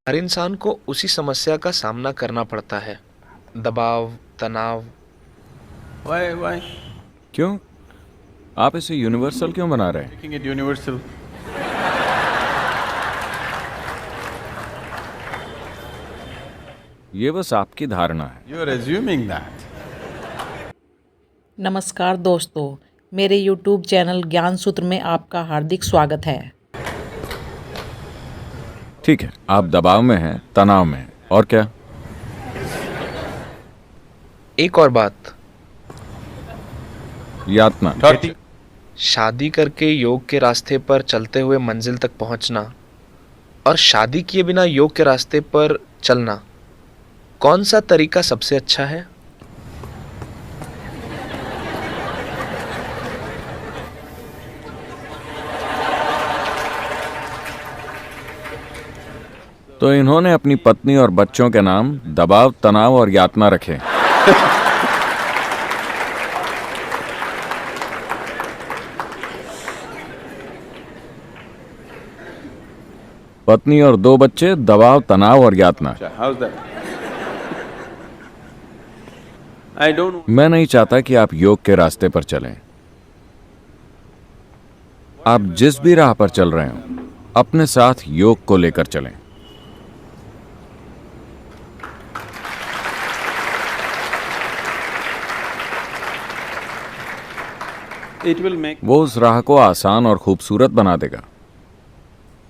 हर इंसान को उसी समस्या का सामना करना पड़ता है। दबाव, तनाव। Why क्यों? आप इसे यूनिवर्सल क्यों बना रहे हैं? making it universal? ये बस आपकी धारणा है। You are assuming that. नमस्कार दोस्तों, मेरे YouTube चैनल ज्ञान सूत्र में आपका हार्दिक स्वागत है। ठीक है, आप दबाव में हैं, तनाव में हैं, और क्या? एक और बात, यातना। Torture. शादी करके योग के रास्ते पर चलते हुए मंजिल तक पहुंचना और शादी किए बिना योग के रास्ते पर चलना, कौन सा तरीका सबसे अच्छा है? तो इन्होंने अपनी पत्नी और बच्चों के नाम दबाव, तनाव और यातना रखे। पत्नी और 2 बच्चे, दबाव, तनाव और यातना। How's that? I don't. मैं नहीं चाहता कि आप योग के रास्ते पर चलें। आप जिस भी राह पर चल रहे हो, अपने साथ योग को लेकर चलें। It will make. वो उस राह को आसान और खूबसूरत बना देगा।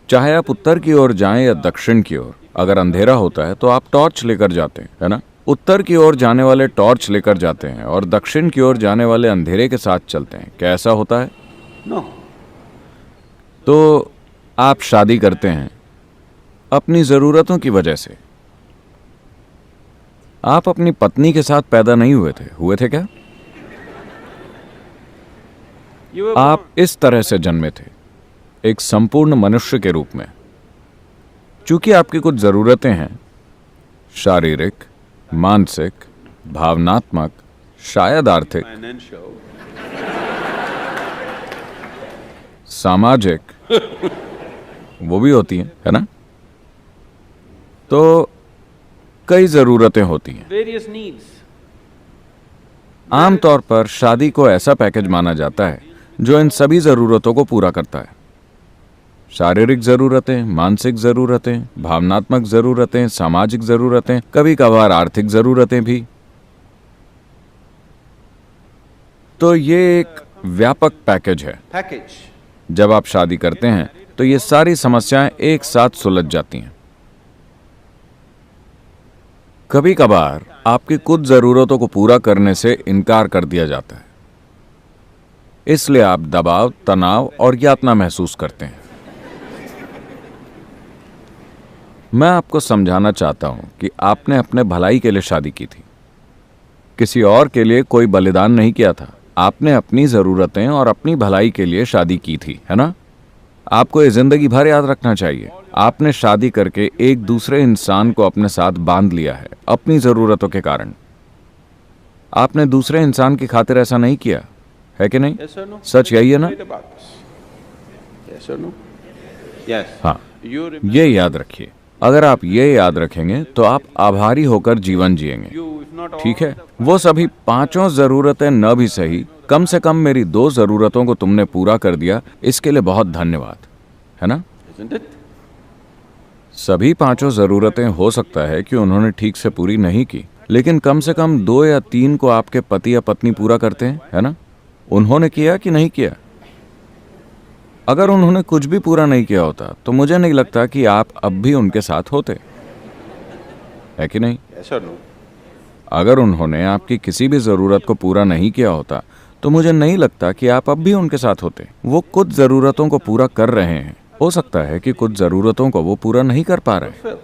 चाहे आप उत्तर की ओर जाएं या दक्षिण की ओर, अगर अंधेरा होता है तो आप टॉर्च लेकर जाते हैं, है ना? उत्तर की ओर जाने वाले टॉर्च लेकर जाते हैं और दक्षिण की ओर जाने वाले अंधेरे के साथ चलते हैं। क्या ऐसा होता है? No. तो आप शादी करते हैं अपनी जरूरतों की वजह से। आप अपनी पत्नी के साथ पैदा नहीं हुए थे क्या? You were आप born. इस तरह से जन्मे थे, एक संपूर्ण मनुष्य के रूप में। चूंकि आपकी कुछ जरूरतें हैं, शारीरिक, मानसिक, भावनात्मक, शायद आर्थिक, Financial. सामाजिक, वो भी होती हैं, है ना? तो कई जरूरतें होती हैं। Various needs. आमतौर पर शादी को ऐसा पैकेज माना जाता है जो इन सभी जरूरतों को पूरा करता है। शारीरिक जरूरतें, मानसिक जरूरतें, भावनात्मक जरूरतें, सामाजिक जरूरतें, कभी कभार आर्थिक जरूरतें भी। तो ये एक व्यापक पैकेज है। Package. जब आप शादी करते हैं तो ये सारी समस्याएं एक साथ सुलझ जाती हैं। कभी कभार आपकी कुछ जरूरतों को पूरा करने से इनकार कर दिया जाता है, इसलिए आप दबाव, तनाव और यातना महसूस करते हैं। मैं आपको समझाना चाहता हूं कि आपने अपने भलाई के लिए शादी की थी, किसी और के लिए कोई बलिदान नहीं किया था। आपने अपनी जरूरतें और अपनी भलाई के लिए शादी की थी, है ना? आपको ये जिंदगी भर याद रखना चाहिए। आपने शादी करके एक दूसरे इंसान को अपने साथ बांध लिया है अपनी जरूरतों के कारण। आपने दूसरे इंसान की खातिर ऐसा नहीं किया, है कि नहीं? Yes or no? सच यही है ना? Read about this. Yes or no? Yes. हाँ, You remember. ये याद रखिए। अगर आप ये याद रखेंगे तो आप आभारी होकर जीवन जिएंगे। You, if not all. ठीक है, वो सभी 5 जरूरतें न भी सही, कम से कम मेरी 2 जरूरतों को तुमने पूरा कर दिया, इसके लिए बहुत धन्यवाद, है ना? Isn't it? सभी 5 जरूरतें हो सकता है कि उन्होंने ठीक से पूरी नहीं की, लेकिन कम से कम 2 या 3 को आपके पति या पत्नी पूरा करते हैं, है ना? उन्होंने किया कि नहीं किया? अगर उन्होंने कुछ भी पूरा नहीं किया होता तो मुझे नहीं लगता कि आप अब भी उनके साथ होते, है कि नहीं? Yes or no? अगर उन्होंने आपकी किसी भी जरूरत को पूरा नहीं किया होता तो मुझे नहीं लगता कि आप अब भी उनके साथ होते। वो कुछ जरूरतों को पूरा कर रहे हैं, हो सकता है कि कुछ जरूरतों को वो पूरा नहीं कर पा रहे। Fulfill.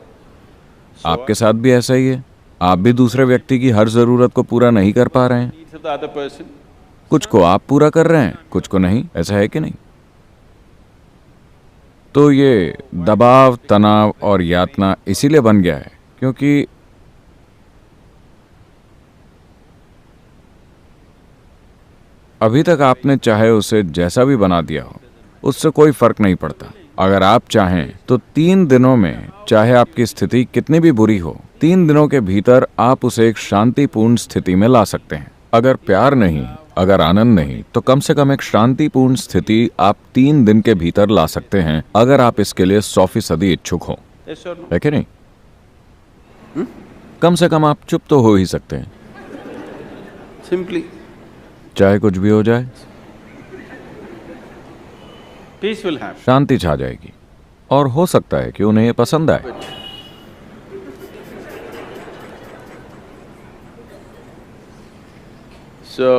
आपके साथ भी ऐसा ही है। आप भी दूसरे व्यक्ति की हर जरूरत को पूरा नहीं कर पा रहे हैं। Needs of the other person. कुछ को आप पूरा कर रहे हैं, कुछ को नहीं। ऐसा है कि नहीं? तो ये दबाव, तनाव और यातना इसीलिए बन गया है क्योंकि अभी तक आपने चाहे उसे जैसा भी बना दिया हो, उससे कोई फर्क नहीं पड़ता। अगर आप चाहें तो 3 दिनों में, चाहे आपकी स्थिति कितनी भी बुरी हो, 3 दिनों के भीतर आप उसे एक शांतिपूर्ण स्थिति में ला सकते हैं। अगर प्यार नहीं, अगर आनंद नहीं, तो कम से कम एक शांतिपूर्ण स्थिति आप 3 दिन के भीतर ला सकते हैं, अगर आप इसके लिए 100% इच्छुक हो। Yes or no? है कि नहीं? कम से कम आप चुप तो हो ही सकते हैं, Simply, चाहे कुछ भी हो जाए, peace will happen. शांति छा जाएगी। और हो सकता है कि उन्हें ये पसंद आए। So,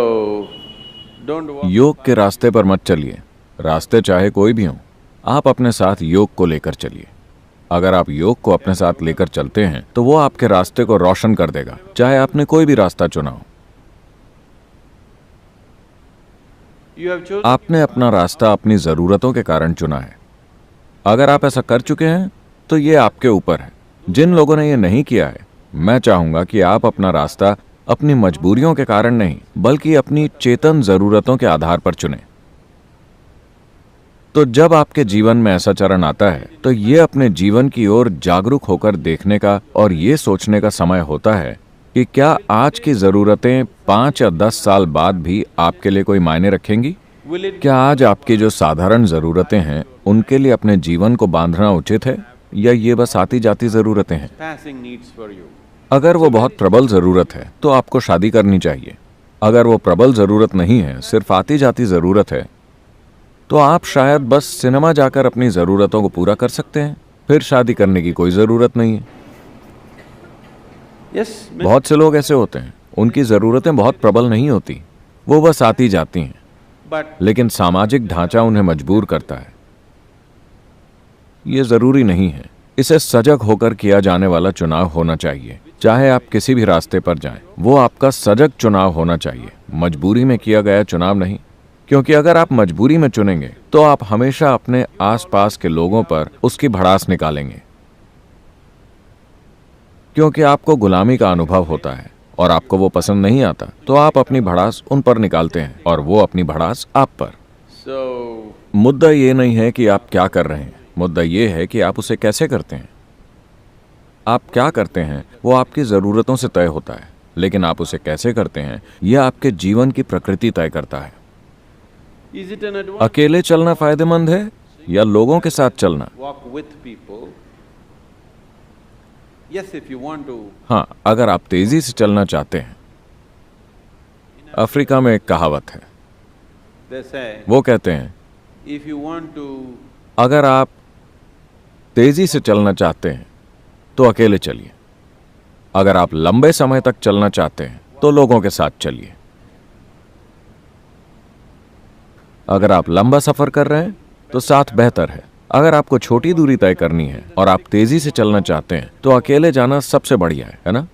don't walk. योग के रास्ते पर मत चलिए। रास्ते चाहे कोई भी हो, आप अपने साथ योग को लेकर चलिए। अगर आप योग को अपने साथ लेकर चलते हैं तो वो आपके रास्ते को रोशन कर देगा, चाहे आपने कोई भी रास्ता चुना हो। You have chosen. आपने अपना रास्ता अपनी जरूरतों के कारण चुना है। अगर आप ऐसा कर चुके हैं तो ये आपके ऊपर है। जिन लोगों ने ये नहीं किया है, मैं चाहूंगा कि आप अपना रास्ता अपनी मजबूरियों के कारण नहीं, बल्कि अपनी चेतन जरूरतों के आधार पर चुनें। तो जब आपके जीवन में ऐसा चरण आता है तो ये अपने जीवन की ओर जागरूक होकर देखने का और ये सोचने का समय होता है कि क्या आज की जरूरतें 5 या 10 साल बाद भी आपके लिए कोई मायने रखेंगी? Will it क्या आज आपकी जो साधारण जरूरतें हैं उनके लिए अपने जीवन को बांधना उचित है, या ये बस आती जाती जरूरतें हैं? passing needs for you? अगर वो बहुत प्रबल जरूरत है तो आपको शादी करनी चाहिए। अगर वो प्रबल जरूरत नहीं है, सिर्फ आती जाती जरूरत है, तो आप शायद बस सिनेमा जाकर अपनी जरूरतों को पूरा कर सकते हैं, फिर शादी करने की कोई जरूरत नहीं है। Yes, many- बहुत से लोग ऐसे होते हैं, उनकी जरूरतें बहुत प्रबल नहीं होती, वो बस आती जाती हैं, but लेकिन सामाजिक ढांचा उन्हें मजबूर करता है। ये जरूरी नहीं है। इसे सजग होकर किया जाने वाला चुनाव होना चाहिए। चाहे आप किसी भी रास्ते पर जाएं, वो आपका सजग चुनाव होना चाहिए, मजबूरी में किया गया चुनाव नहीं। क्योंकि अगर आप मजबूरी में चुनेंगे तो आप हमेशा अपने आसपास के लोगों पर उसकी भड़ास निकालेंगे, क्योंकि आपको गुलामी का अनुभव होता है और आपको वो पसंद नहीं आता, तो आप अपनी भड़ास उन पर निकालते हैं और वो अपनी भड़ास आप पर। so मुद्दा ये नहीं है कि आप क्या कर रहे हैं, मुद्दा ये है कि आप उसे कैसे करते हैं। आप क्या करते हैं वो आपकी ज़रूरतों से तय होता है, लेकिन आप उसे कैसे करते हैं यह आपके जीवन की प्रकृति तय करता है। is it an advantage? अकेले चलना फायदेमंद है या लोगों के साथ चलना? Walk with people. Yes, if you want to. हाँ, अगर आप तेजी से चलना चाहते हैं। अफ्रीका में एक कहावत है, They say, वो कहते हैं, if you want to अगर आप तेजी से चलना चाहते हैं तो अकेले चलिए, अगर आप लंबे समय तक चलना चाहते हैं तो लोगों के साथ चलिए। अगर आप लंबा सफर कर रहे हैं तो साथ बेहतर है। अगर आपको छोटी दूरी तय करनी है और आप तेजी से चलना चाहते हैं तो अकेले जाना सबसे बढ़िया है ना?